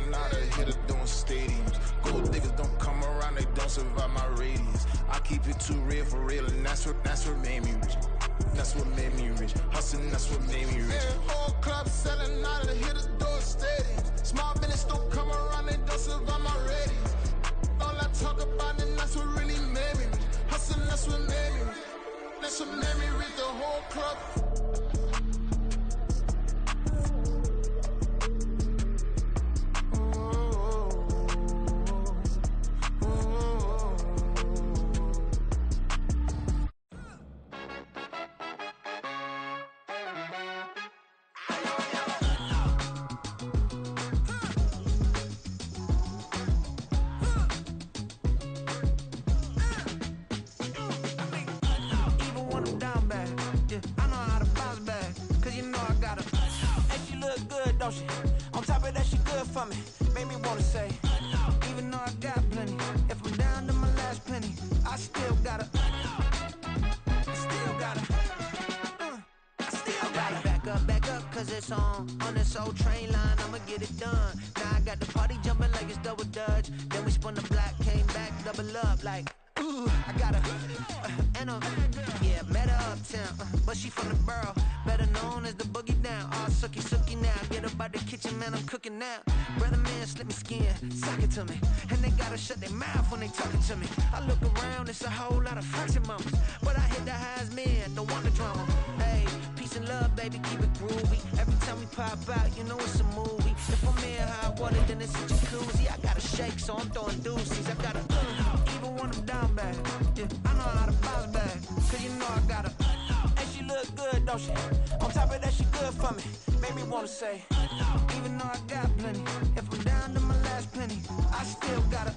selling out a hitter doing stadiums. Gold diggers don't come around, they don't survive my radius. I keep it too real for real, and that's what made me rich. That's what made me rich. Hustling, that's what made me rich. Yeah, whole club selling out of hitters doing stadiums. Small business don't come around, they don't survive my radius. All I talk about, and that's what really made me rich. Hustling, that's what made me rich. That's what made me rich, the whole club. On top of that, she good for me. Made me wanna say, even though I got plenty, if I'm down to my last penny, I still gotta back up, cause it's on this old train line, I'ma get it done. Now I got the party jumping like it's double dutch. Then we spun the block, came back, double up like, ooh, I got her, and yeah, met her uptown, but she from the borough, better known as the boogie down. All sookie now, get up out the kitchen, man, I'm cooking now. Brother man, slip me skin, sock it to me, and they gotta shut their mouth when they talking to me. I look around, it's a whole lot of fraction mamas, but I hit the highs, man, don't want the drama. Hey, peace and love, baby, keep it groovy. Every time we pop out, you know it's a movie. If I'm in hot water, then it's a jacuzzi. I gotta shake, so I'm throwing deuces. I gotta, even when I'm down bad, yeah, I know how to bounce back, cause you know I gotta, and she look good, don't she? On top of that, she good for me. Made me wanna say, even though I got plenty, if I'm down to my last penny, I still gotta.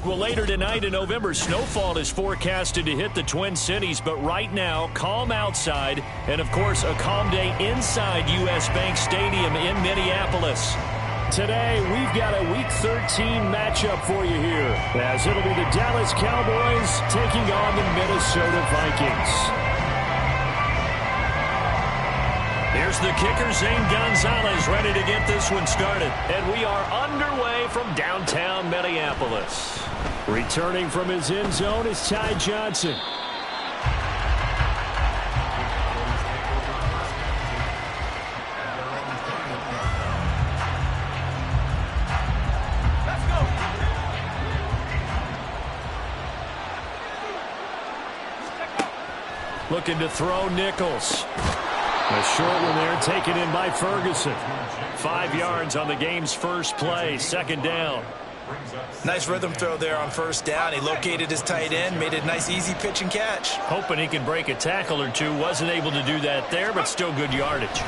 Well, later tonight in November, snowfall is forecasted to hit the Twin Cities, but right now, calm outside, and of course, a calm day inside U.S. Bank Stadium in Minneapolis. Today, we've got a Week 13 matchup for you here, as it'll be the Dallas Cowboys taking on the Minnesota Vikings. Here's the kicker, Zane Gonzalez, ready to get this one started. And we are underway from downtown Minneapolis. Returning from his end zone is Ty Johnson. Looking to throw Nichols. A short one there taken in by Ferguson. 5 yards on the game's first play, second down. Nice rhythm throw there on first down. He located his tight end, made it a nice easy pitch and catch. Hoping he can break a tackle or two. Wasn't able to do that there, but still good yardage.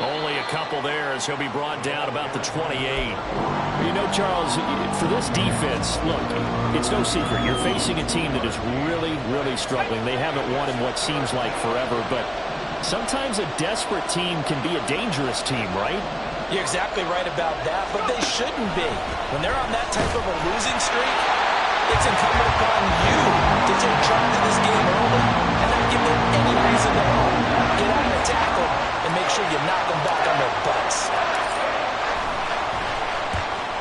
Only a couple there as he'll be brought down about the 28. You know, Charles, for this defense, look, it's no secret. You're facing a team that is really, really struggling. They haven't won in what seems like forever, but sometimes a desperate team can be a dangerous team, right? You're exactly right about that, but they shouldn't be. When they're on that type of a losing streak, it's incumbent upon you to take charge of this game early and not give them any reason to hope. Get out of the tackle and make sure you knock them back on their butts.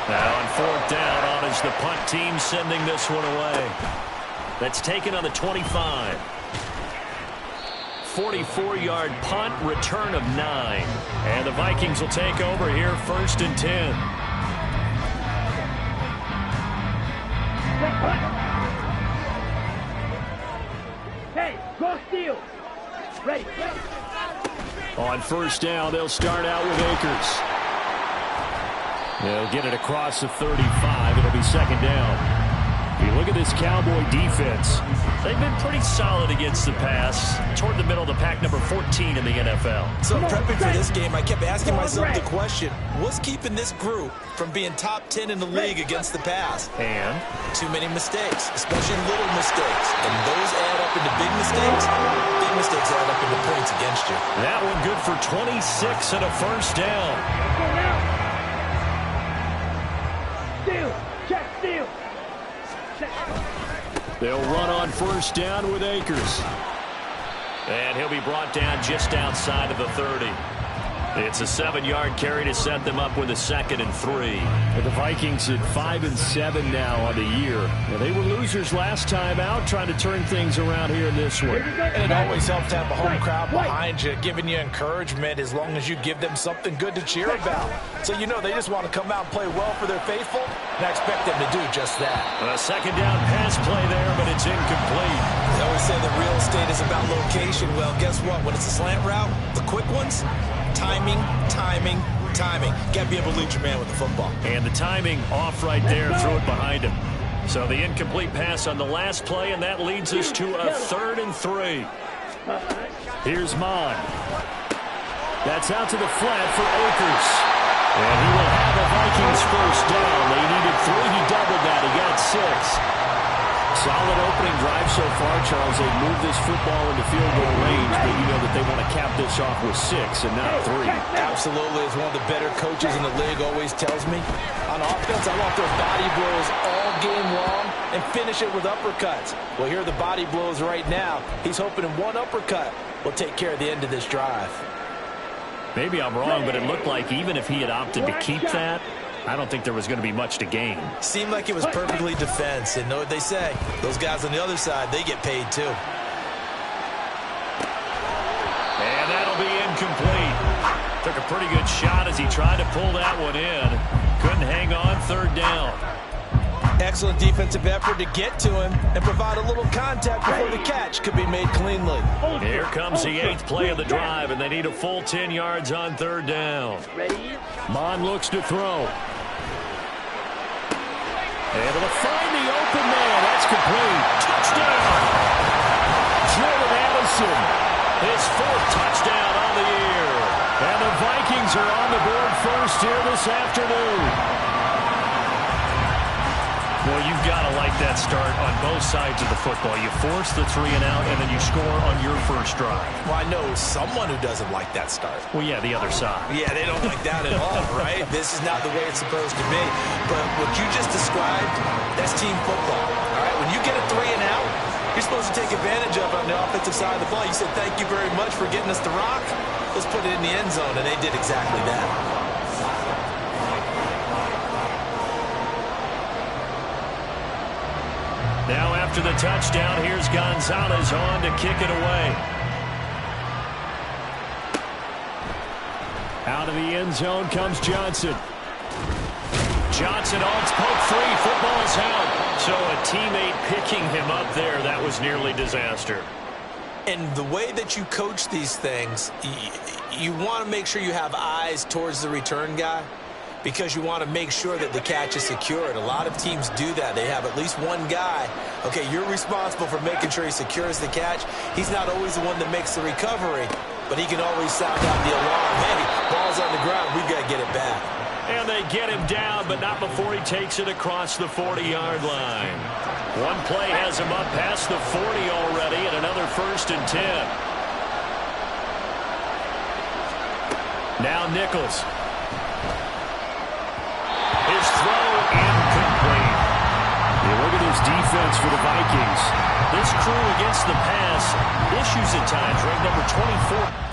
Now on fourth down, on is the punt team sending this one away. That's taken on the 25. 44-yard punt, return of 9. And the Vikings will take over here, first and 10. Hey, go steal. Ready. On first down, they'll start out with Akers. They'll get it across the 35. It'll be second down. If you look at this Cowboy defense, they've been pretty solid against the pass. Toward the middle of the pack, number 14 in the NFL. So prepping for this game, I kept asking myself the question, what's keeping this group from being top 10 in the league against the pass? And? Too many mistakes, especially little mistakes. And those add up into big mistakes. Big mistakes add up into points against you. That one good for 26 and a first down. Go now. Steal. Check steal. They'll run on first down with Akers. And he'll be brought down just outside of the 30. It's a 7-yard carry to set them up with a 2nd and 3. And the Vikings at 5-7 now on the year. Now, they were losers last time out, trying to turn things around here in this one. And it always helps to have a home crowd behind you, giving you encouragement as long as you give them something good to cheer about. So you know they just want to come out and play well for their faithful, and I expect them to do just that. A 2nd down pass play there, but it's incomplete. They always say that real estate is about location. Well, guess what? When it's a slant route, the quick ones, timing, timing, timing. Got to be able to lead your man with the football. And the timing off right there, threw it behind him. So the incomplete pass on the last play, and that leads us to a 3rd and 3. Here's Mon. That's out to the flat for Akers. And he will have a Vikings first down. They needed 3. He doubled that. He got 6. Solid opening drive so far, Charles. They moved this football into field goal range, but you know that they want to cap this off with 6 and not 3. Absolutely. As one of the better coaches in the league always tells me, on offense, I want those body blows all game long and finish it with uppercuts. Well, here are the body blows right now. He's hoping in one uppercut will take care of the end of this drive. Maybe I'm wrong, but it looked like even if he had opted to keep that, I don't think there was going to be much to gain. Seemed like it was perfectly defense. And know what they say? Those guys on the other side, they get paid too. And that'll be incomplete. Took a pretty good shot as he tried to pull that one in. Couldn't hang on, 3rd down. Excellent defensive effort to get to him and provide a little contact before the catch could be made cleanly. Here comes the 8th play of the drive, and they need a full 10 yards on 3rd down. Mon looks to throw. Able to find the open man. That's complete. Touchdown. Jordan Addison. His 4th touchdown on the year. And the Vikings are on the board first here this afternoon. Well, you've got to like that start on both sides of the football. You force the 3 and out, and then you score on your first drive. Well, I know someone who doesn't like that start. Well, yeah, the other side. Yeah, they don't like that at all, right? This is not the way it's supposed to be. But what you just described, that's team football. All right, when you get a 3 and out, you're supposed to take advantage of it on the offensive side of the ball. You said, thank you very much for getting us the rock. Let's put it in the end zone, and they did exactly that. Now after the touchdown, here's Gonzalez on to kick it away. Out of the end zone comes Johnson. Johnson on poke 3, football's out. So a teammate picking him up there, that was nearly disaster. And the way that you coach these things, you want to make sure you have eyes towards the return guy, because you want to make sure that the catch is secured. A lot of teams do that. They have at least one guy. Okay, you're responsible for making sure he secures the catch. He's not always the one that makes the recovery, but he can always sound out the alarm. Hey, ball's on the ground. We've got to get it back. And they get him down, but not before he takes it across the 40-yard line. One play has him up past the 40 already, and another 1st and 10. Now Nichols. His throw incomplete. Yeah, look at this defense for the Vikings. This crew against the pass, issues at times, ranked number 24.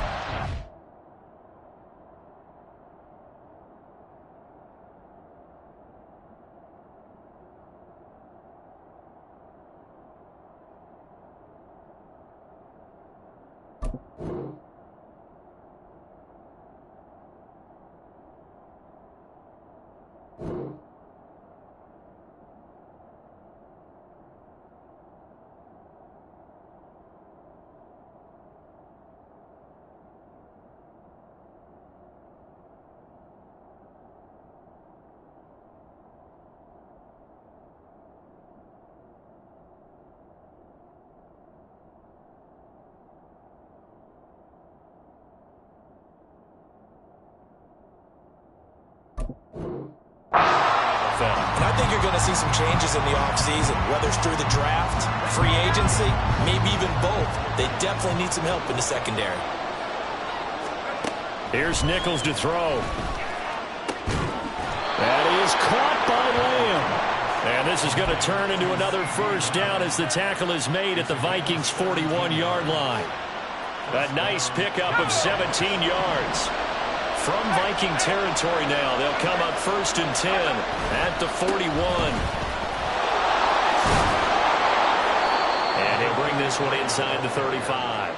And I think you're going to see some changes in the offseason, whether it's through the draft, free agency, maybe even both. They definitely need some help in the secondary. Here's Nichols to throw. That is caught by Lamb. And this is going to turn into another 1st down as the tackle is made at the Vikings' 41-yard line. A nice pickup of 17 yards. From Viking territory now, they'll come up 1st and 10 at the 41. And he'll bring this one inside the 35.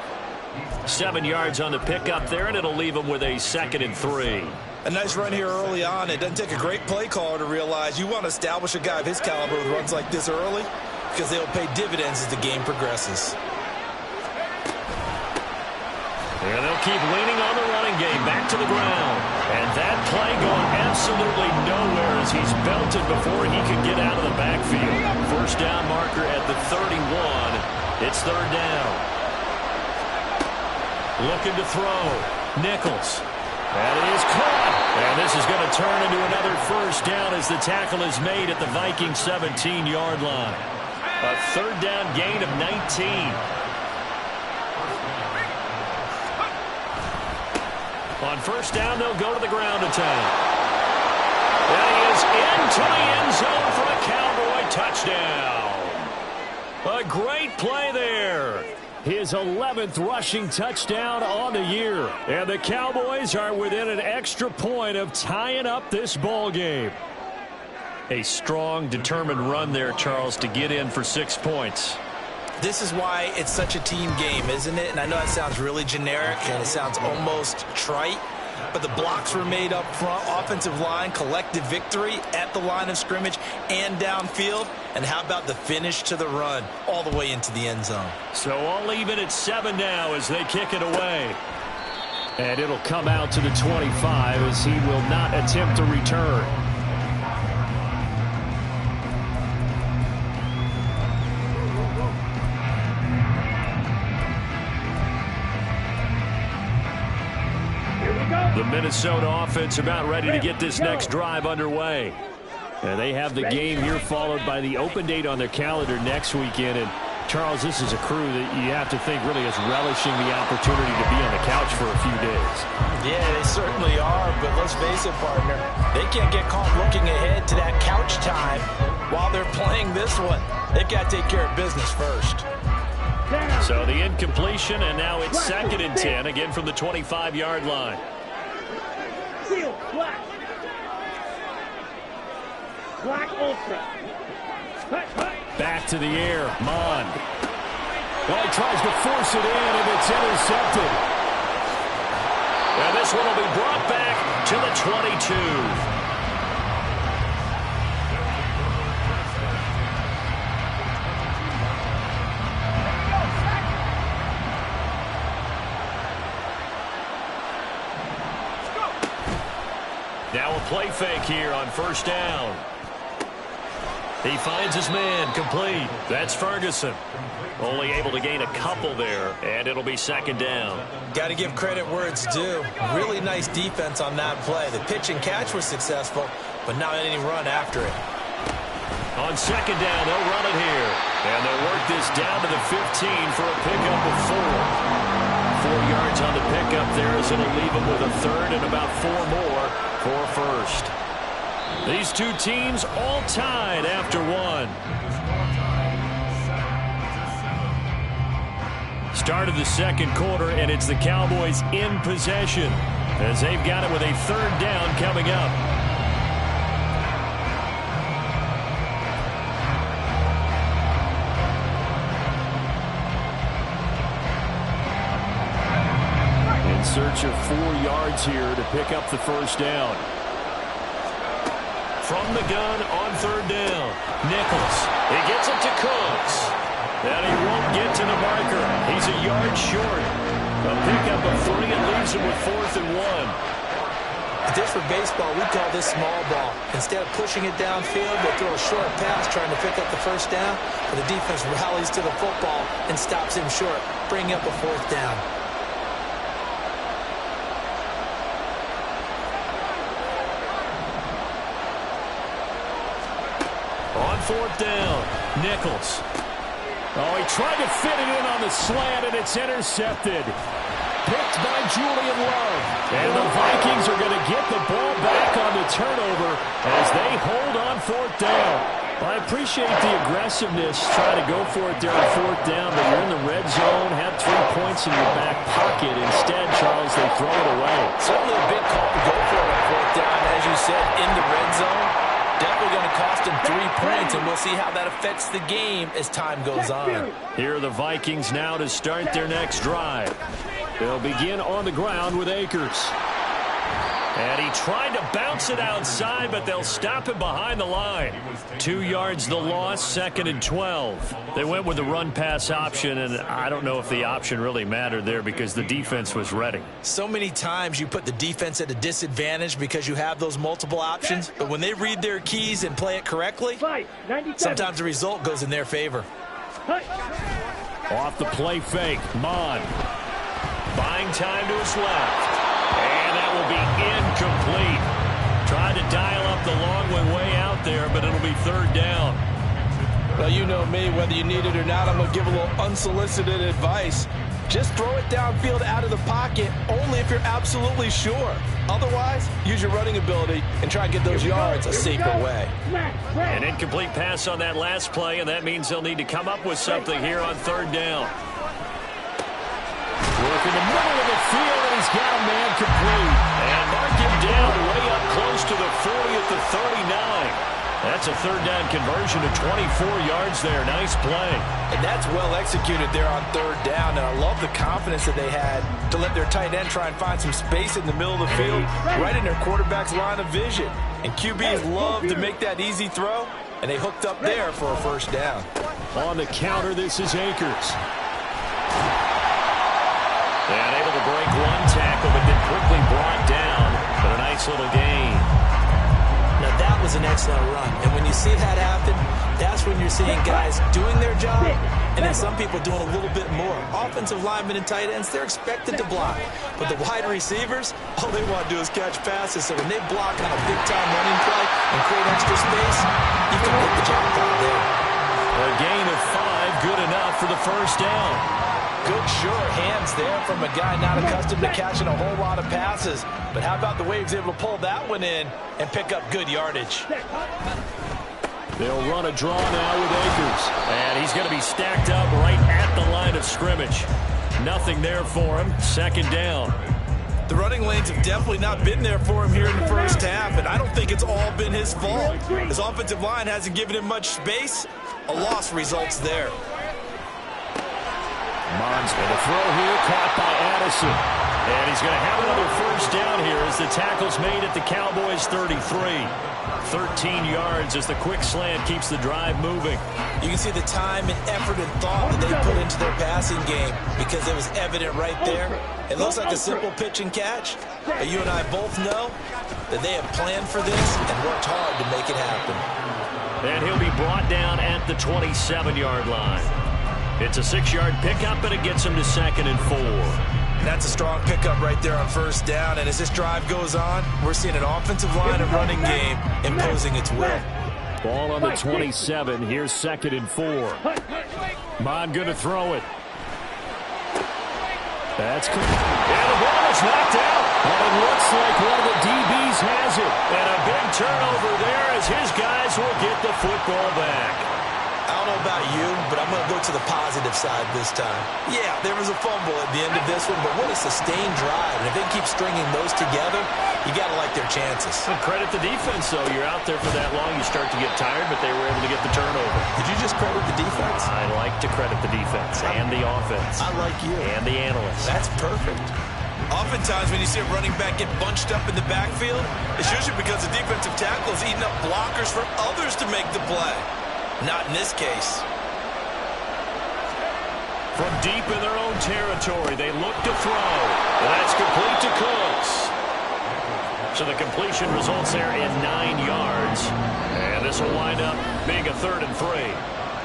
7 yards on the pickup there, and it'll leave them with a 2nd and 3. A nice run here early on. It doesn't take a great play caller to realize you want to establish a guy of his caliber who runs like this early, because they'll pay dividends as the game progresses. And they'll keep leaning on the running game back to the ground. And that play going absolutely nowhere as he's belted before he can get out of the backfield. 1st down marker at the 31. It's 3rd down. Looking to throw. Nichols. That is caught. And this is going to turn into another 1st down as the tackle is made at the Vikings 17-yard line. A 3rd down gain of 19. On 1st down, they'll go to the ground attack. And he is into the end zone for a Cowboy touchdown. A great play there. His 11th rushing touchdown on the year. And the Cowboys are within an extra point of tying up this ball game. A strong, determined run there, Charles, to get in for 6 points. This is why it's such a team game, isn't it? And I know that sounds really generic and it sounds almost trite, but the blocks were made up front, offensive line, collective victory at the line of scrimmage and downfield. And how about the finish to the run all the way into the end zone? So all even at 7 now as they kick it away. And it'll come out to the 25 as he will not attempt to return. The Minnesota offense about ready to get this next drive underway. And they have the game here followed by the open date on their calendar next weekend. And Charles, this is a crew that you have to think really is relishing the opportunity to be on the couch for a few days. Yeah, they certainly are, but let's face it, partner. They can't get caught looking ahead to that couch time while they're playing this one. They've got to take care of business first. So the incompletion, and now it's 2nd and 10, again from the 25-yard line. Seal, black. Black ultra. Back to the air, Mond. Well, he tries to force it in, and it's intercepted. And this one will be brought back to the 22. Now a play fake here on 1st down. He finds his man, complete. That's Ferguson. Only able to gain a couple there, and it'll be 2nd down. Got to give credit where it's due. Really nice defense on that play. The pitch and catch was successful, but not any run after it. On 2nd down, they'll run it here. And they'll work this down to the 15 for a pickup of 4. 4 yards on the pickup there as it'll leave them with a 3rd and about 4 more for 1st. These two teams all tied after 1. Start of the 2nd quarter, and it's the Cowboys in possession as they've got it with a 3rd down coming up. In search of 4 yards here to pick up the 1st down. From the gun on 3rd down. Nichols. He gets it to Cooks. And he won't get to the marker. He's a yard short. A pickup of 3 and leaves him with 4th and 1. If this were baseball, we'd call this small ball. Instead of pushing it downfield, they throw a short pass trying to pick up the 1st down. But the defense rallies to the football and stops him short, bringing up a 4th down. On 4th down, Nichols. Oh, he tried to fit it in on the slant, and it's intercepted. Picked by Julian Love. And the Vikings are going to get the ball back on the turnover as they hold on 4th down. I appreciate the aggressiveness, trying to go for it there on fourth down, but you're in the red zone, had 3 points in your back pocket. Instead, Charles, they throw it away. Certainly a big call to go for it on fourth down, as you said, in the red zone. Definitely going to cost them 3 points, and we'll see how that affects the game as time goes on. Here are the Vikings now to start their next drive. They'll begin on the ground with Akers. And he tried to bounce it outside, but they'll stop him behind the line. 2 yards the loss, 2nd and 12. They went with the run-pass option, and I don't know if the option really mattered there because the defense was ready. So many times you put the defense at a disadvantage because you have those multiple options, but when they read their keys and play it correctly, sometimes the result goes in their favor. Off the play fake, Mon. Buying time to his left. And that will be incomplete. Tried to dial up the long way out there, but it'll be 3rd down. Well, you know me, whether you need it or not, I'm going to give a little unsolicited advice. Just throw it downfield out of the pocket, only if you're absolutely sure. Otherwise, use your running ability and try and get those yards a safer way. An incomplete pass on that last play, and that means they'll need to come up with something here on 3rd down. Work in the middle of the field, and he's got a man complete. And mark him down way up close to the 40 at the 39. That's a 3rd down conversion to 24 yards there. Nice play. And that's well executed there on 3rd down. And I love the confidence that they had to let their tight end try and find some space in the middle of the field, right in their quarterback's line of vision. And QBs love to make that easy throw, and they hooked up there for a 1st down. On the counter, this is Akers. And able to break 1 tackle, but then quickly brought down. But a nice little gain. Now, that was an excellent run. And when you see that happen, that's when you're seeing guys doing their job, and then some people doing a little bit more. Offensive linemen and tight ends, they're expected to block. But the wide receivers, all they want to do is catch passes. So when they block on a big-time running play and create extra space, you can hit the jackpot there. A gain of 5, good enough for the 1st down. Good, sure hands there from a guy not accustomed to catching a whole lot of passes. But how about the way he was able to pull that one in and pick up good yardage? They'll run a draw now with Akers. And he's going to be stacked up right at the line of scrimmage. Nothing there for him. 2nd down. The running lanes have definitely not been there for him here in the 1st half, and I don't think it's all been his fault. His offensive line hasn't given him much space. A loss results there. Mon's going to throw here, caught by Addison. And he's going to have another 1st down here as the tackle's made at the Cowboys' 33. 13 yards as the quick slant keeps the drive moving. You can see the time and effort and thought that they put into their passing game because it was evident right there. It looks like a simple pitch and catch, but you and I both know that they have planned for this and worked hard to make it happen. And he'll be brought down at the 27-yard line. It's a 6-yard pickup, and it gets him to 2nd and 4. And that's a strong pickup right there on 1st down. And as this drive goes on, we're seeing an offensive line and running game imposing its will. Ball on the 27. Here's 2nd and 4. Mon going to throw it. That's good. And the ball is knocked out. And it looks like one of the DBs has it. And a big turnover there as his guys will get the football back. I don't know about you, but I'm going to go to the positive side this time. Yeah, there was a fumble at the end of this one, but what a sustained drive. And if they keep stringing those together, you got to like their chances. Well, credit the defense, though. You're out there for that long, you start to get tired, but they were able to get the turnover. Did you just credit the defense? I like to credit the defense and the offense. I like you. And the analysts. That's perfect. Oftentimes when you see a running back get bunched up in the backfield, it's usually because the defensive tackle is eating up blockers for others to make the play. Not in this case. From deep in their own territory, they look to throw. That's complete to Cooks. So the completion results there in 9 yards. And this will wind up being a 3rd and 3.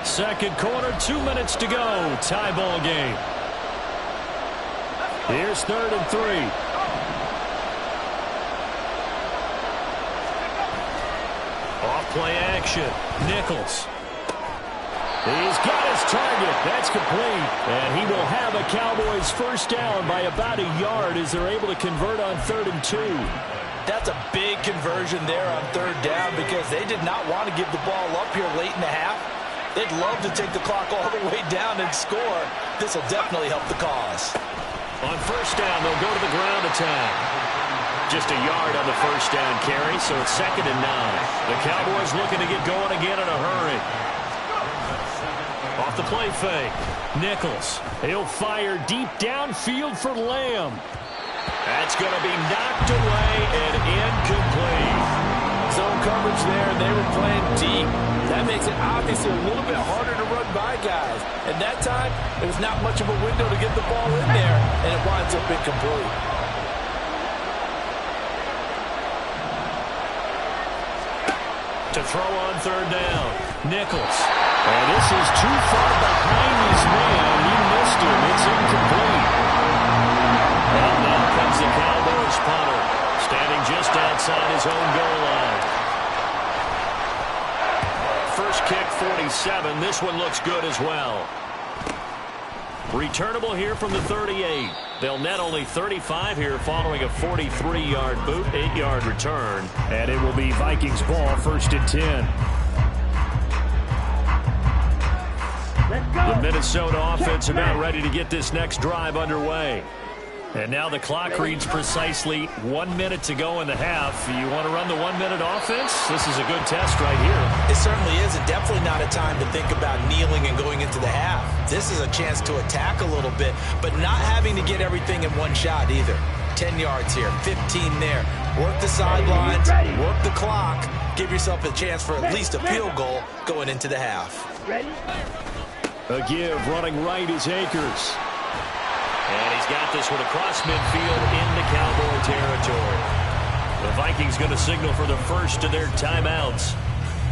2nd quarter, 2 minutes to go. Tie ball game. Here's 3rd and 3. Off play action. Nichols. He's got his target. That's complete. And he will have a Cowboys 1st down by about a yard as they're able to convert on 3rd and 2. That's a big conversion there on third down because they did not want to give the ball up here late in the half. They'd love to take the clock all the way down and score. This will definitely help the cause. On first down, they'll go to the ground attack. Just a yard on the first down carry, so it's 2nd and 9. The Cowboys looking to get going again in a hurry. Off the play fake. Nichols. He'll fire deep downfield for Lamb. That's going to be knocked away and incomplete. Zone coverage there, and they were playing deep. That makes it obviously a little bit harder to run by guys. And that time, there was not much of a window to get the ball in there, and it winds up incomplete. To throw on third down. Nichols. And this is too far behind his man. He missed him. It's incomplete. And now comes the Cowboys punter, standing just outside his own goal line. First kick, 47. This one looks good as well. Returnable here from the 38. They'll net only 35 here following a 43-yard boot, 8-yard return. And it will be Vikings ball, 1st and 10. The Minnesota offense about ready to get this next drive underway. And now the clock reads precisely 1 minute to go in the half. You want to run the 1 minute offense? This is a good test right here. It certainly is, and definitely not a time to think about kneeling and going into the half. This is a chance to attack a little bit, but not having to get everything in one shot either. 10 yards here, 15 there. Work the sidelines, work the clock, give yourself a chance for at least a field goal going into the half. A give, running right is Akers. And he's got this one across midfield into Cowboy territory. The Vikings going to signal for the first of their timeouts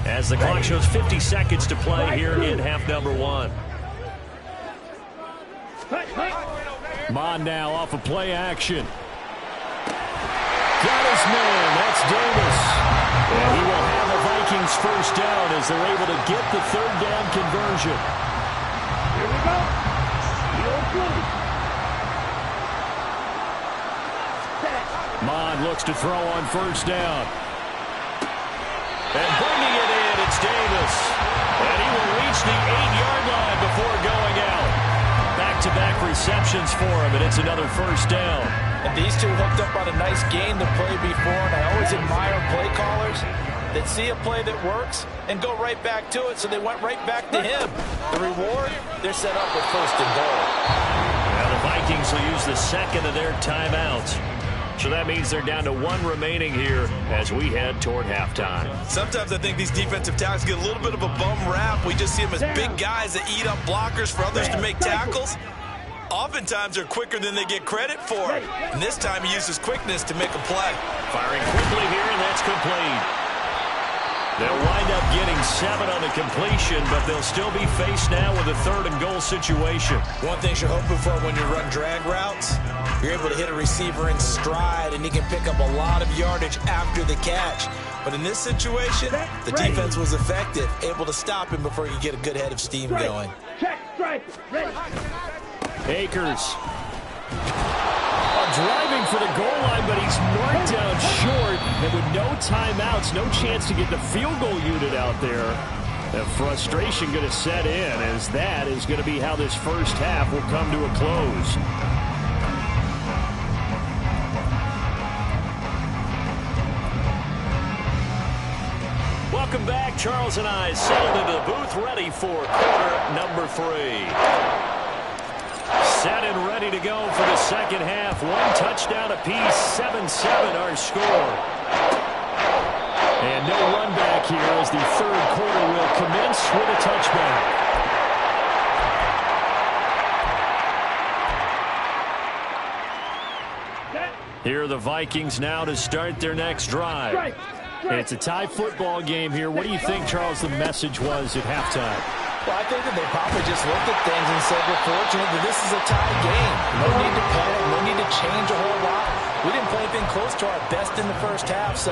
as the clock shows 50 seconds to play here in half number 1. Mon now off of play action. Got his man. That's Davis. And he will have the Vikings first down as they're able to get the third down conversion. Here we go. You're good. Mon looks to throw on first down. And bringing it in, it's Davis. And he will reach the 8-yard line before going out. Back-to-back receptions for him, and it's another first down. And these two hooked up on a nice game the play before, and I always admire play callers that see a play that works and go right back to it, so they went right back to him. The reward, they're set up with first and goal. Now the Vikings will use the second of their timeouts. So that means they're down to 1 remaining here as we head toward halftime. Sometimes I think these defensive tackles get a little bit of a bum rap. We just see them as big guys that eat up blockers for others to make tackles. Oftentimes they're quicker than they get credit for. And this time he uses quickness to make a play. Firing quickly here, and that's complete. They'll wind up getting 7 on the completion, but they'll still be faced now with a 3rd and goal situation. One thing you're hoping for when you run drag routes, you're able to hit a receiver in stride, and he can pick up a lot of yardage after the catch. But in this situation, the defense was effective, able to stop him before he could get a good head of steam going. Check, strike, ready. Akers. Driving for the goal line, but he's marked down short. And with no timeouts, no chance to get the field goal unit out there. The frustration going to set in, as that is going to be how this first half will come to a close. Welcome back. Charles and I settled into the booth, ready for quarter number 3. Set and ready to go for the second half. 1 touchdown apiece, 7-7 our score. And no run back here as the third quarter will commence with a touchback. Here are the Vikings now to start their next drive. It's a tie football game here. What do you think, Charles, the message was at halftime? Well, I think that they probably just looked at things and said, we're fortunate that this is a tie game. No need to panic, no need to change a whole lot. We didn't play anything close to our best in the first half, so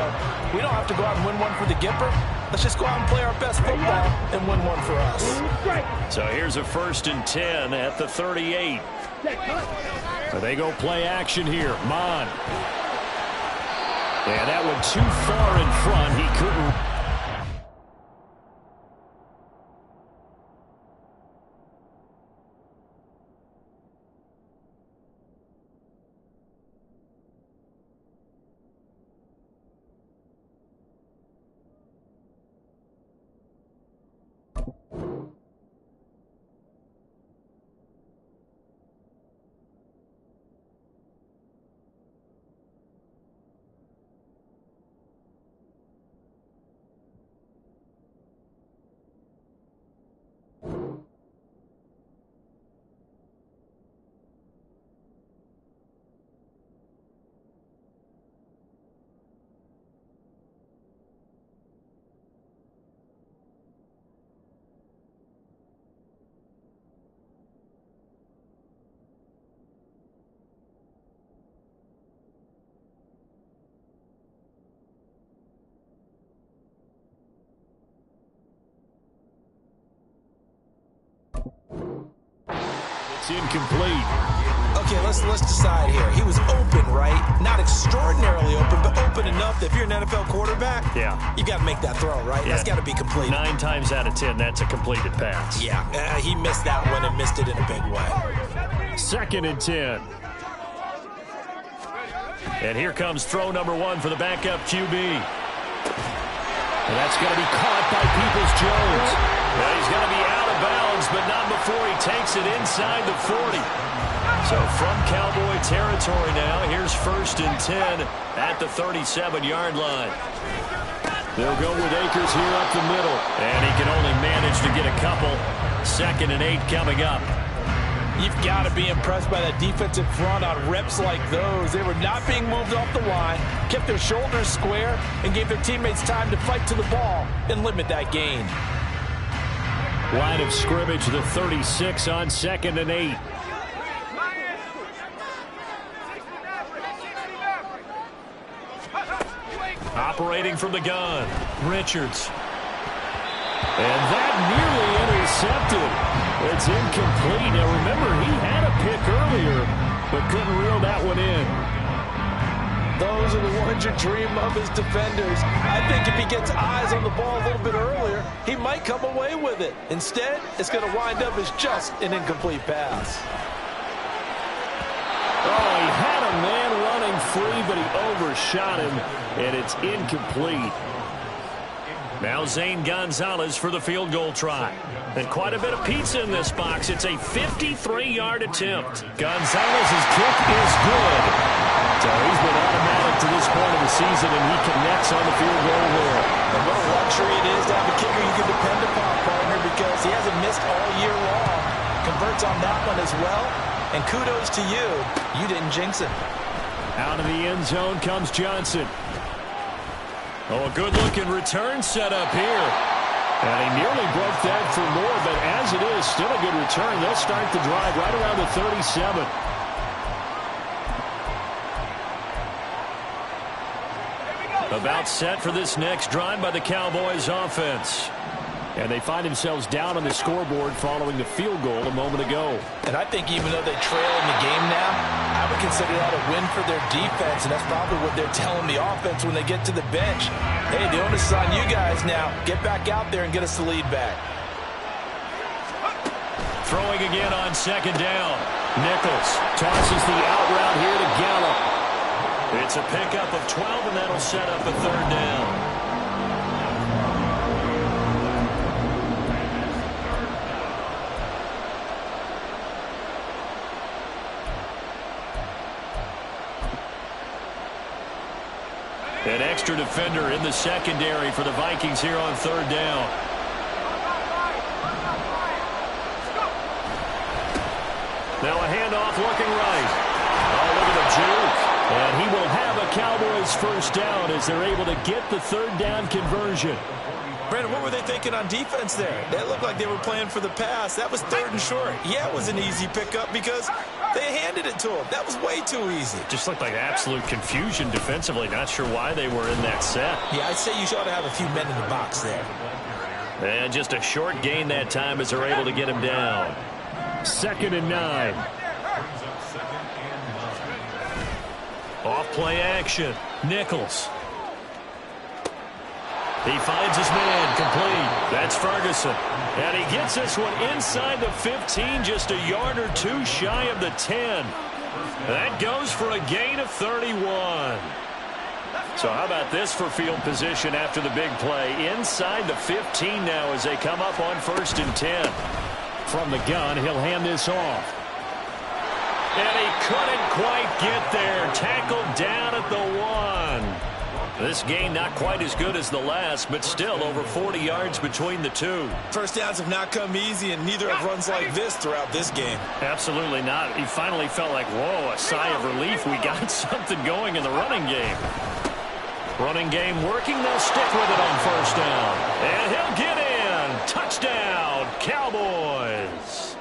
we don't have to go out and win one for the Gipper. Let's just go out and play our best football and win one for us. So here's a 1st and 10 at the 38. So they go play action here. Mon. And that went too far in front. He couldn't. It's incomplete. Okay, let's decide here. He was open, right? Not extraordinarily open, but open enough that if you're an NFL quarterback, Yeah. you got to make that throw, right? Yeah. That's got to be complete. 9 times out of 10, that's a completed pass. Yeah, he missed that one and missed it in a big way. 2nd and 10. And here comes throw number 1 for the backup QB. And that's going to be caught by Peoples-Jones. Now he's going to be out of bounds, but not before he takes it inside the 40. So from Cowboy territory now, here's 1st and 10 at the 37-yard line. They'll go with Akers here up the middle. And he can only manage to get a couple. 2nd and 8 coming up. You've got to be impressed by that defensive front on reps like those. They were not being moved off the line, kept their shoulders square, and gave their teammates time to fight to the ball and limit that gain. Line of scrimmage, the 36 on 2nd and 8. Operating from the gun, Richards. And that nearly intercepted. It's incomplete. Now remember, he had a pick earlier, but couldn't reel that one in. Those are the ones you dream of as defenders. I think if he gets eyes on the ball a little bit earlier, he might come away with it. Instead, it's going to wind up as just an incomplete pass. Oh, he had a man running free, but he overshot him, and it's incomplete. Now Zane Gonzalez for the field goal try. And quite a bit of pizza in this box. It's a 53-yard attempt. Gonzalez's kick is good. So he's been automatic to this point of the season, and he connects on the field goal there. And what a luxury it is to have a kicker you can depend upon, partner, because he hasn't missed all year long. Converts on that one as well. And kudos to you. You didn't jinx him. Out of the end zone comes Johnson. Oh, a good-looking return set up here. And he nearly broke that for more, but as it is, still a good return. They'll start the drive right around the 37. About set for this next drive by the Cowboys offense. And they find themselves down on the scoreboard following the field goal a moment ago. And I think even though they trail in the game now, I would consider that a win for their defense, and that's probably what they're telling the offense when they get to the bench. Hey, the onus is on you guys now. Get back out there and get us the lead back. Throwing again on 2nd down. Nichols tosses the out route here to Gallup. It's a pickup of 12, and that'll set up a 3rd down. An extra defender in the secondary for the Vikings here on 3rd down. Now a handoff looking right. Oh, look at the juke. And he will have a Cowboys 1st down as they're able to get the 3rd down conversion. Brandon, what were they thinking on defense there? They looked like they were playing for the pass. That was 3rd and short. Yeah, it was an easy pickup because they handed it to him. That was way too easy. Just looked like absolute confusion defensively. Not sure why they were in that set. Yeah, I'd say you ought to have a few men in the box there. And just a short gain that time as they're able to get him down. 2nd and 9. Off play action. Nichols He finds his man, complete. That's Ferguson. And he gets this one inside the 15, just a yard or two shy of the 10. That goes for a gain of 31. So how about this for field position after the big play? Inside the 15 now as they come up on 1st and 10. From the gun, he'll hand this off. And he couldn't quite get there. Tackled down at the 1. This game not quite as good as the last, but still over 40 yards between the two. First downs have not come easy, and neither have runs like this throughout this game. Absolutely not. He finally felt like, whoa, a sigh of relief. We got something going in the running game. Running game working. They'll stick with it on 1st down. And he'll get in. Touchdown, Cowboys.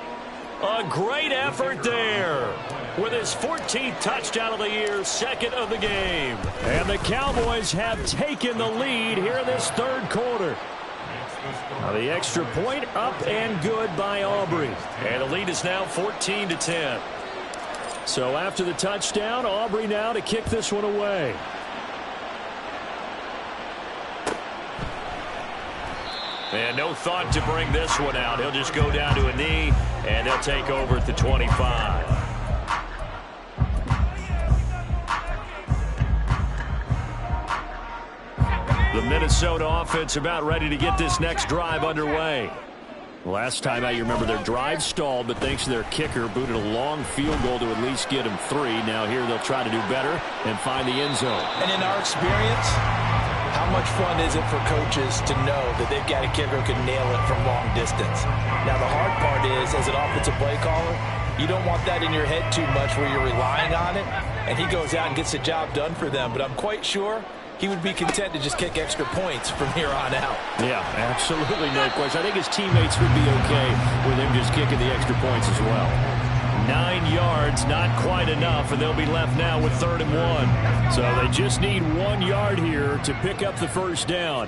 A great effort there with his 14th touchdown of the year, 2nd of the game. And the Cowboys have taken the lead here in this 3rd quarter. Now the extra point up and good by Aubrey. And the lead is now 14-10. So after the touchdown, Aubrey now to kick this one away. And no thought to bring this one out. He'll just go down to a knee, and they'll take over at the 25. The Minnesota offense about ready to get this next drive underway. Last time out, you remember their drive stalled, but thanks to their kicker, booted a long field goal to at least get them 3. Now here they'll try to do better and find the end zone. And in our experience, how much fun is it for coaches to know that they've got a kicker who can nail it from long distance? Now, the hard part is, as an offensive play caller, you don't want that in your head too much where you're relying on it, and he goes out and gets the job done for them. But I'm quite sure he would be content to just kick extra points from here on out. Yeah, absolutely no question. I think his teammates would be okay with him just kicking the extra points as well. 9 yards, not quite enough, and they'll be left now with 3rd and 1. So they just need 1 yard here to pick up the 1st down.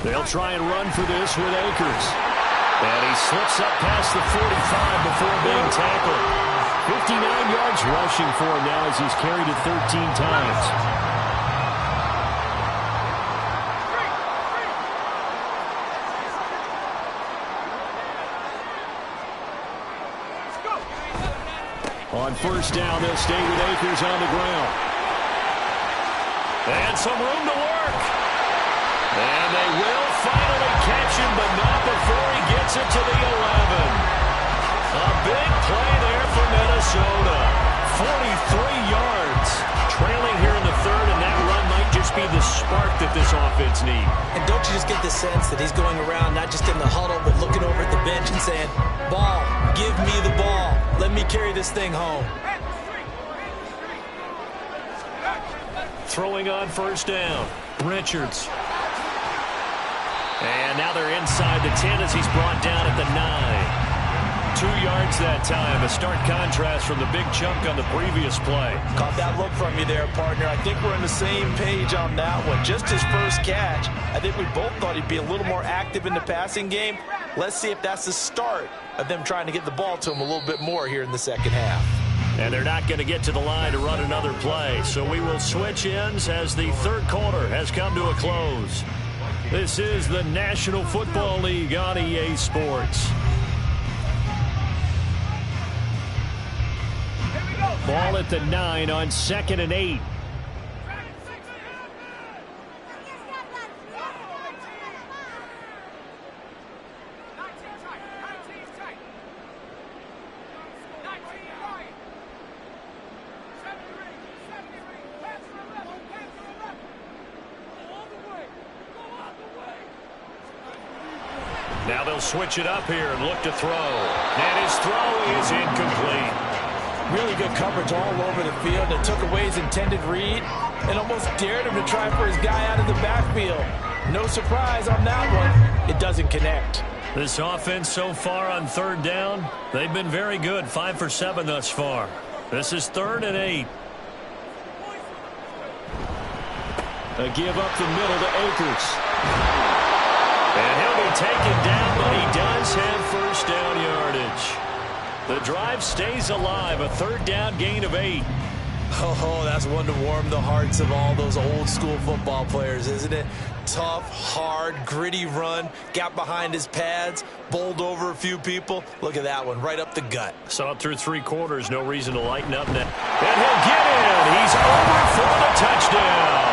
They'll try and run for this with Akers. And he slips up past the 45 before being tackled. 59 yards rushing for him now as he's carried it 13 times. On 1st down, they'll stay with Akers on the ground. And some room to work. And they will finally catch him, but not before he gets it to the 11. A big play there for Minnesota. 43 yards. Trailing here in the 3rd, and that run might just be the spark that this offense needs. And don't you just get the sense that he's going around, not just in the huddle, but looking over at the bench and saying, ball, give me the ball. Let me carry this thing home. Throwing on 1st down. Richards. And now they're inside the 10 as he's brought down at the 9. 2 yards that time. A stark contrast from the big chunk on the previous play. Caught that look from you there, partner. I think we're on the same page on that one. Just his first catch. I think we both thought he'd be a little more active in the passing game. Let's see if that's the start of them trying to get the ball to him a little bit more here in the 2nd half. And they're not going to get to the line to run another play. So we will switch ends as the 3rd quarter has come to a close. This is the National Football League on EA Sports. Ball at the 9 on 2nd and 8. Now they'll switch it up here and look to throw. And his throw is incomplete. Really good coverage all over the field. It took away his intended read and almost dared him to try for his guy out of the backfield. No surprise on that one. It doesn't connect. This offense so far on 3rd down, they've been very good. 5 for 7 thus far. This is 3rd and 8. A give up the middle to Akers. And he'll be taken down, but he does have first down yardage. The drive stays alive, a third down gain of 8. Oh, that's one to warm the hearts of all those old school football players, isn't it? Tough, hard, gritty run, got behind his pads, bowled over a few people. Look at that one, right up the gut. Saw it through 3 quarters, no reason to lighten up now. And he'll get in. He's over for the touchdown.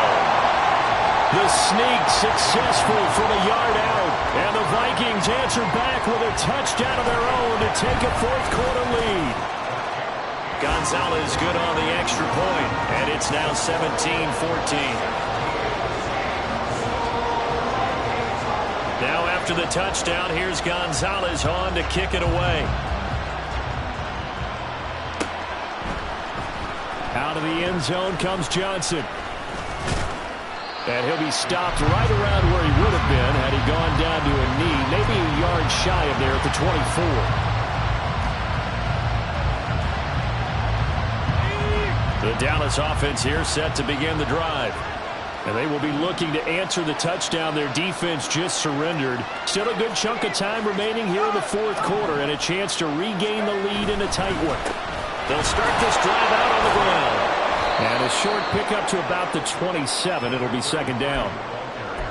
The sneak successful from a yard out. And the Vikings answer back with a touchdown of their own to take a fourth-quarter lead. Gonzalez good on the extra point, and it's now 17-14. Now after the touchdown, here's Gonzalez on to kick it away. Out of the end zone comes Johnson. And he'll be stopped right around where he would have been had he gone down to a knee, maybe a yard shy of there at the 24. The Dallas offense here set to begin the drive. And they will be looking to answer the touchdown their defense just surrendered. Still a good chunk of time remaining here in the fourth quarter and a chance to regain the lead in a tight one. They'll start this drive out on the ground. And a short pickup to about the 27. It'll be second down.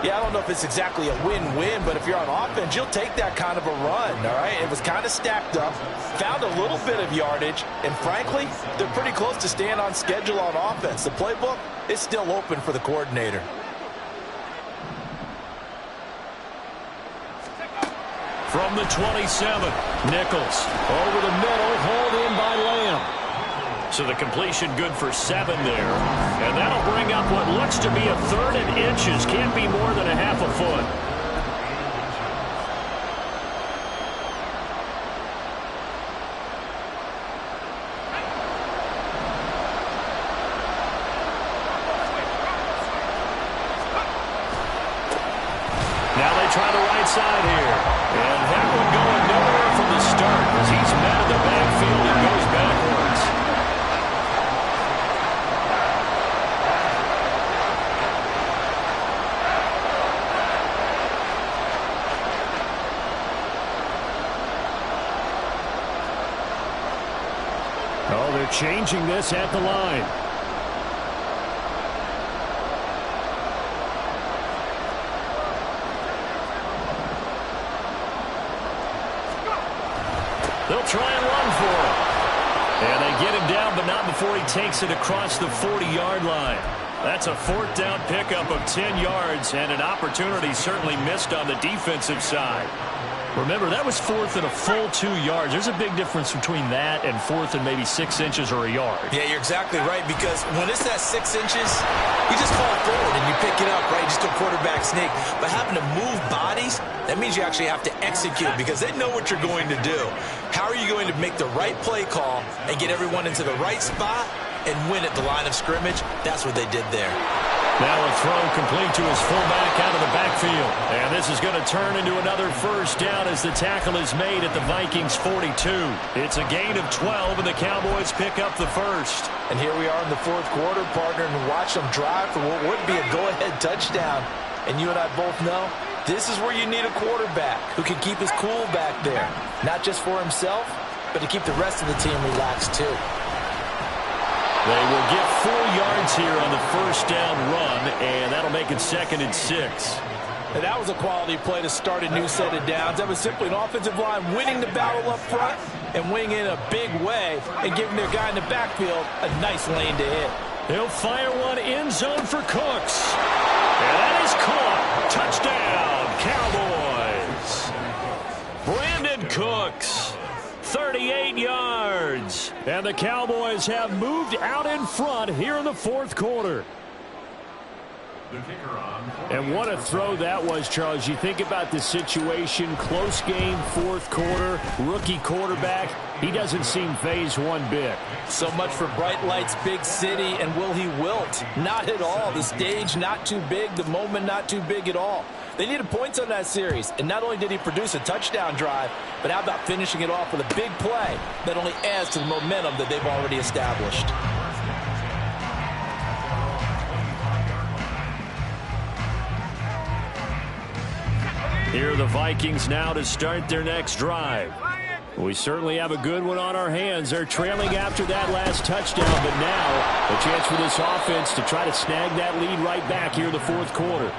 Yeah, I don't know if it's exactly a win-win, but if you're on offense, you'll take that kind of a run, all right? It was kind of stacked up, found a little bit of yardage, and frankly, they're pretty close to staying on schedule on offense. The playbook is still open for the coordinator. From the 27, Nichols over the middle, hauled in by Lamb. So the completion good for 7 there. And that'll bring up what looks to be a third and inches. Can't be more than a half a foot. Now they try the right side here. And that one going nowhere from the start as he's met in the backfield and goes backwards. Oh, they're changing this at the line. They'll try and run for him. And they get him down, but not before he takes it across the 40-yard line. That's a fourth down pickup of 10 yards and an opportunity certainly missed on the defensive side. Remember, that was fourth and a full 2 yards. There's a big difference between that and fourth and maybe 6 inches or a yard. Yeah, you're exactly right, because when it's that 6 inches, you just fall forward and you pick it up, right? Just a quarterback sneak. But having to move bodies, that means you actually have to execute because they know what you're going to do. How are you going to make the right play call and get everyone into the right spot and win at the line of scrimmage? That's what they did there. Now a throw complete to his fullback out of the backfield. And this is going to turn into another first down as the tackle is made at the Vikings 42. It's a gain of 12, and the Cowboys pick up the first. And here we are in the fourth quarter, partner, and watch them drive for what would be a go-ahead touchdown. And you and I both know this is where you need a quarterback who can keep his cool back there. Not just for himself, but to keep the rest of the team relaxed too. They will get 4 yards here on the first down run, and that'll make it 2nd and 6. And that was a quality play to start a new set of downs. That was simply an offensive line winning the battle up front and winning in a big way and giving their guy in the backfield a nice lane to hit. He'll fire one end zone for Cooks. And that is caught. Touchdown, Cowboys. Brandon Cooks. 38 yards. And the Cowboys have moved out in front here in the fourth quarter. And what a throw that was, Charles. You think about the situation, close game, fourth quarter, rookie quarterback. He doesn't seem phased one bit. So much for bright lights, big city, and will he wilt? Not at all. The stage not too big, the moment not too big at all. They needed points on that series, and not only did he produce a touchdown drive, but how about finishing it off with a big play that only adds to the momentum that they've already established. Here are the Vikings now to start their next drive. We certainly have a good one on our hands. They're trailing after that last touchdown, but now a chance for this offense to try to snag that lead right back here in the fourth quarter.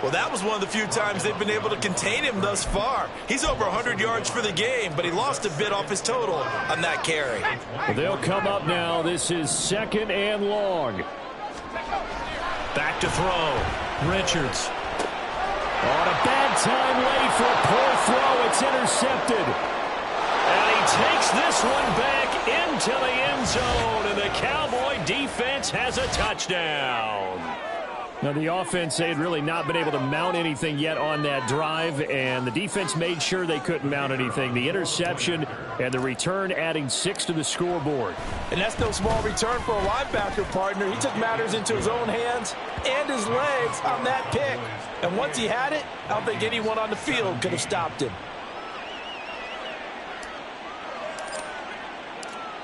Well, that was one of the few times they've been able to contain him thus far. He's over 100 yards for the game, but he lost a bit off his total on that carry. Well, they'll come up now. This is 2nd and long. Back to throw. Richards. On a bad time late for a poor throw. It's intercepted. And he takes this one back into the end zone, and the Cowboy defense has a touchdown. Now, the offense, they had really not been able to mount anything yet on that drive, and the defense made sure they couldn't mount anything. The interception and the return adding 6 to the scoreboard. And that's no small return for a linebacker partner. He took matters into his own hands and his legs on that pick. And once he had it, I don't think anyone on the field could have stopped him.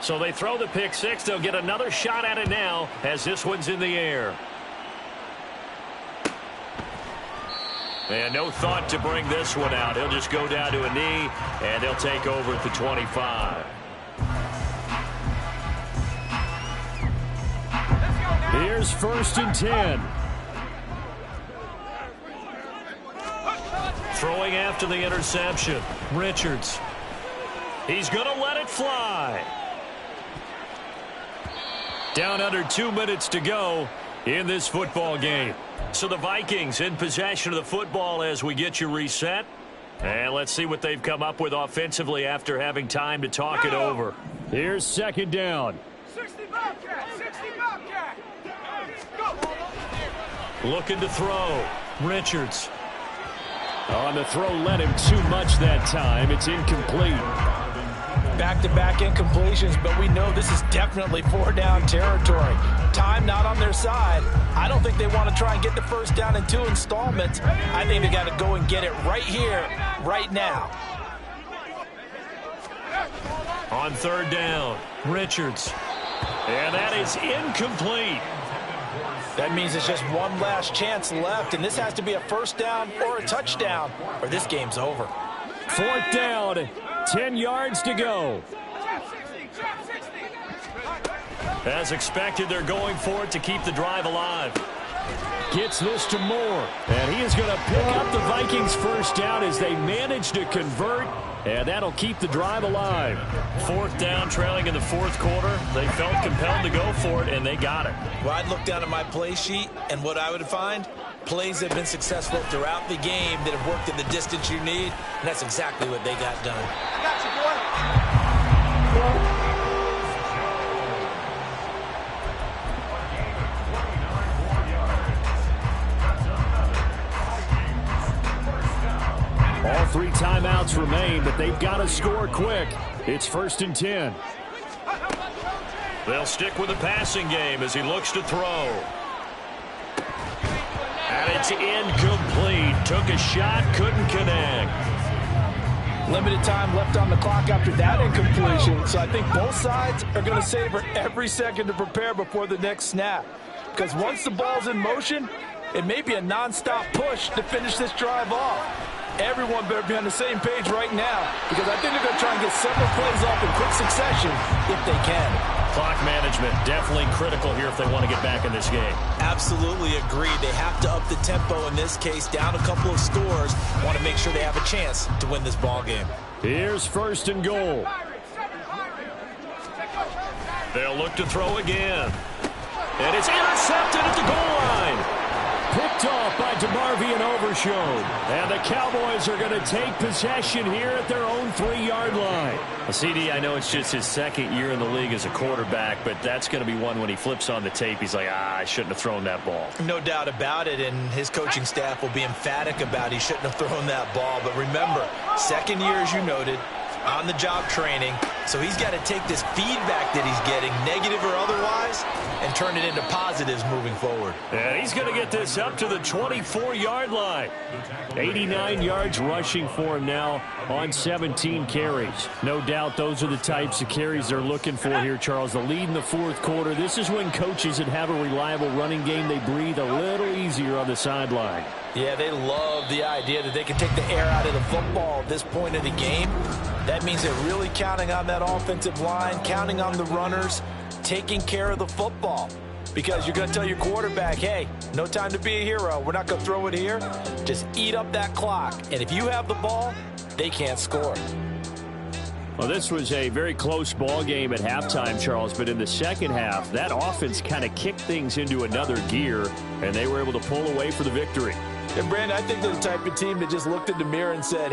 So they throw the pick six. They'll get another shot at it now as this one's in the air. And no thought to bring this one out. He'll just go down to a knee, and they'll take over at the 25. Here's 1st and 10. Throwing after the interception. Richards. He's going to let it fly. Down under 2 minutes to go in this football game. So the Vikings in possession of the football as we get you reset. And let's see what they've come up with offensively after having time to talk it over. Here's 2nd down. 60 Bobcat, 60 Bobcat. Go. Looking to throw. Richards. On the throw, led him too much that time. It's incomplete. Back-to-back incompletions, but we know this is definitely 4-down territory. Time not on their side. I don't think they want to try and get the first down in 2 installments. I think they got to go and get it right here, right now. On 3rd down, Richards. And that is incomplete. That means it's just one last chance left, and this has to be a first down or a touchdown, or this game's over. 4th down, 10 yards to go. As expected, they're going for it to keep the drive alive. Gets this to Moore, and he is going to pick up the Vikings first down as they manage to convert, and that'll keep the drive alive. 4th down, trailing in the 4th quarter. They felt compelled to go for it, and they got it. Well, I'd look down at my play sheet, and what I would find, plays that have been successful throughout the game that have worked in the distance you need, and that's exactly what they got done. I got you, boy. All 3 timeouts remain, but they've got to score quick. It's 1st and 10. They'll stick with the passing game as he looks to throw. And it's incomplete. Took a shot, couldn't connect. Limited time left on the clock after that incompletion, so I think both sides are going to savor every second to prepare before the next snap. Because once the ball's in motion, it may be a nonstop push to finish this drive off. Everyone better be on the same page right now, because I think they're going to try and get several plays off in quick succession if they can. Clock management definitely critical here if they want to get back in this game. Absolutely agreed. They have to up the tempo in this case, down a couple of scores. Want to make sure they have a chance to win this ball game. Here's 1st and goal. They'll look to throw again. And it's intercepted at the goal line. Picked off by DeMarvion Overshown. And the Cowboys are going to take possession here at their own 3-yard line. Well, CD, I know it's just his 2nd year in the league as a quarterback, but that's going to be one when he flips on the tape, he's like, I shouldn't have thrown that ball. No doubt about it, and his coaching staff will be emphatic about he shouldn't have thrown that ball. But remember, 2nd year, as you noted, on-the-job training. So he's got to take this feedback that he's getting, negative or otherwise, and turn it into positives moving forward. And he's going to get this up to the 24-yard line. 89 yards rushing for him now on 17 carries. No doubt those are the types of carries they're looking for here, Charles. The lead in the fourth quarter. This is when coaches that have a reliable running game, they breathe a little easier on the sideline. Yeah, they love the idea that they can take the air out of the football at this point of the game. That means they're really counting on that offensive line, counting on the runners, taking care of the football. Because you're going to tell your quarterback, hey, no time to be a hero. We're not going to throw it here. Just eat up that clock. And if you have the ball, they can't score. Well, this was a very close ball game at halftime, Charles, but in the second half, that offense kind of kicked things into another gear, and they were able to pull away for the victory. And, Brandon, I think they're the type of team that just looked in the mirror and said, hey,